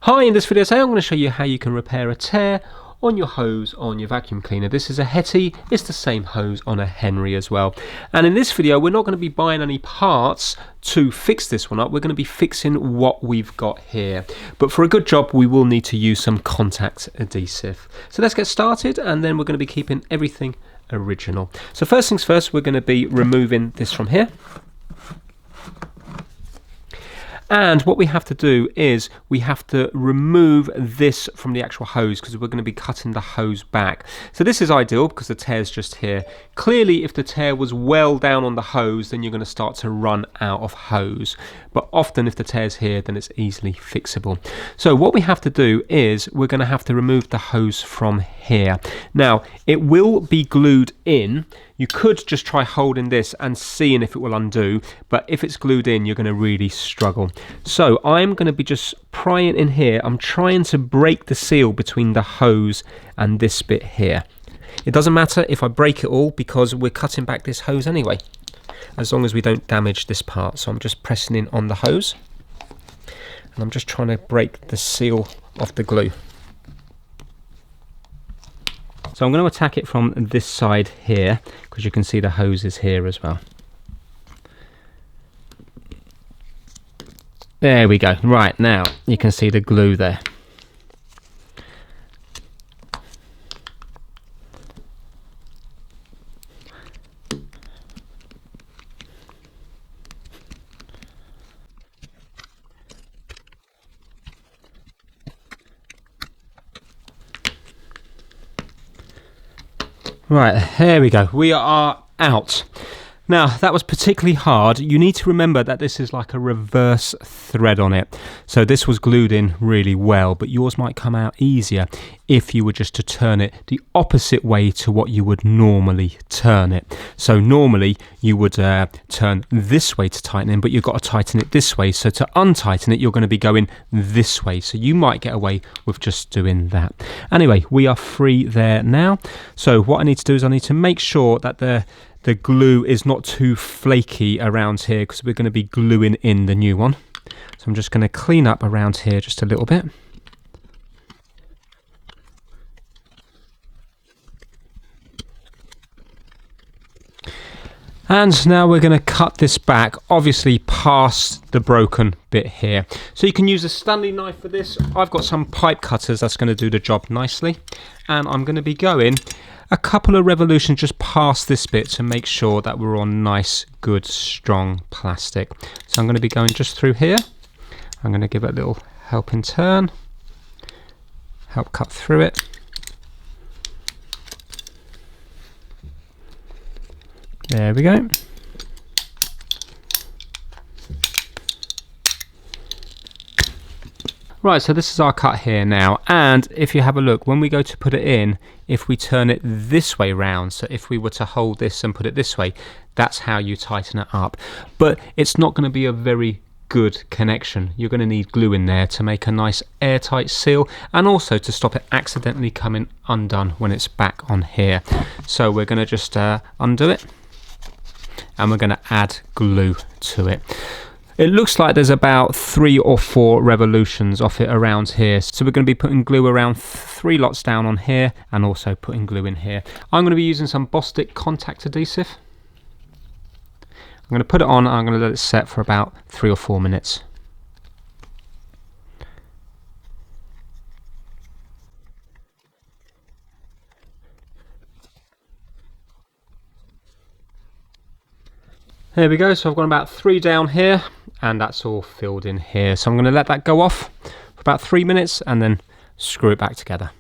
Hi, in this video today I'm going to show you how you can repair a tear on your hose on your vacuum cleaner. This is a Hetty, it's the same hose on a Henry as well. And in this video we're not going to be buying any parts to fix this one up, we're going to be fixing what we've got here. But for a good job we will need to use some contact adhesive. So let's get started, and then we're going to be keeping everything original. So first things first, we're going to be removing this from here. And what we have to do is we have to remove this from the actual hose, because we're going to be cutting the hose back. So this is ideal because the tear's just here. Clearly, if the tear was well down on the hose, then you're going to start to run out of hose. But often if the tear's here, then it's easily fixable. So what we have to do is we're going to have to remove the hose from here. Now, it will be glued in. You could just try holding this and seeing if it will undo, but if it's glued in, you're going to really struggle. So I'm going to be just prying in here. I'm trying to break the seal between the hose and this bit here. It doesn't matter if I break it all because we're cutting back this hose anyway, as long as we don't damage this part. So I'm just pressing in on the hose and I'm just trying to break the seal off the glue. So I'm going to attack it from this side here, because you can see the hose is here as well. There we go. Right, now you can see the glue there. Right, there we go. We are out. Now, that was particularly hard. You need to remember that this is like a reverse thread on it. So this was glued in really well, but yours might come out easier if you were just to turn it the opposite way to what you would normally turn it. So normally you would turn this way to tighten it, but you've got to tighten it this way. So to untighten it, you're going to be going this way. So you might get away with just doing that. Anyway, we are free there now. So what I need to do is I need to make sure that the glue is not too flaky around here, because we're going to be gluing in the new one. So I'm just going to clean up around here just a little bit. And now we're going to cut this back, obviously past the broken bit here. So you can use a Stanley knife for this. I've got some pipe cutters that's going to do the job nicely. And I'm going to be going a couple of revolutions just past this bit to make sure that we're on nice, good, strong plastic. So I'm going to be going just through here. I'm going to give it a little helping turn, help cut through it. There we go. Right, so this is our cut here now, and if you have a look, when we go to put it in, if we turn it this way round, so if we were to hold this and put it this way, that's how you tighten it up. But it's not going to be a very good connection. You're going to need glue in there to make a nice airtight seal, and also to stop it accidentally coming undone when it's back on here. So we're going to just undo it, and we're going to add glue to it. It looks like there's about 3 or 4 revolutions off it around here. So we're going to be putting glue around 3 lots down on here, and also putting glue in here. I'm going to be using some Bostik contact adhesive. I'm going to put it on and I'm going to let it set for about 3 or 4 minutes. There we go, so I've got about 3 down here, and that's all filled in here. So I'm going to let that go off for about 3 minutes and then screw it back together.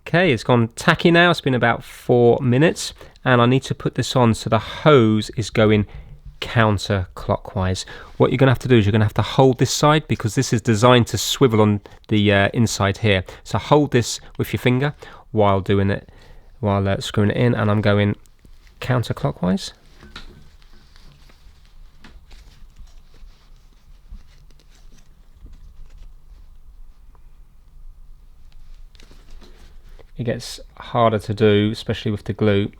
Okay, it's gone tacky now, it's been about 4 minutes, and I need to put this on so the hose is going counterclockwise. What you're going to have to do is you're going to have to hold this side, because this is designed to swivel on the inside here. So hold this with your finger while doing it, while screwing it in, and I'm going counterclockwise. It gets harder to do, especially with the glue.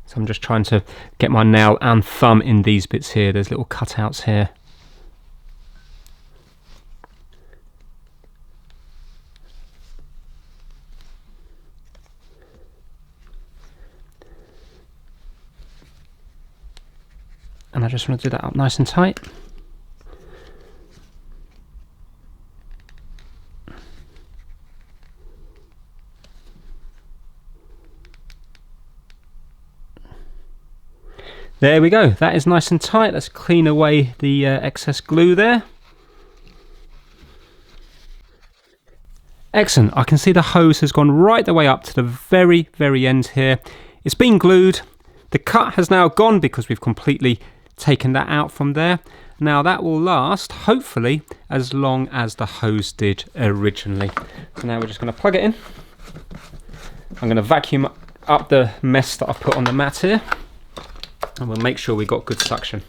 So I'm just trying to get my nail and thumb in these bits here. There's little cutouts here. I just want to do that up nice and tight. There we go, that is nice and tight. Let's clean away the excess glue there. Excellent, I can see the hose has gone right the way up to the very, very end here. It's been glued. The cut has now gone because we've completely taken that out from there. Now that will last, hopefully, as long as the hose did originally. So now we're just going to plug it in. I'm going to vacuum up the mess that I've put on the mat here. And we'll make sure we've got good suction.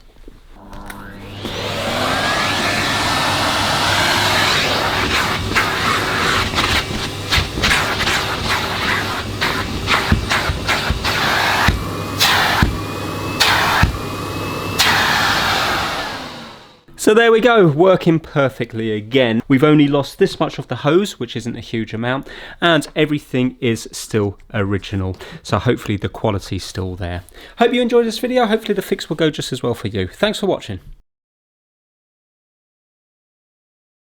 So there we go, working perfectly again. We've only lost this much of the hose, which isn't a huge amount, and everything is still original. So hopefully the quality's still there. Hope you enjoyed this video. Hopefully the fix will go just as well for you. Thanks for watching.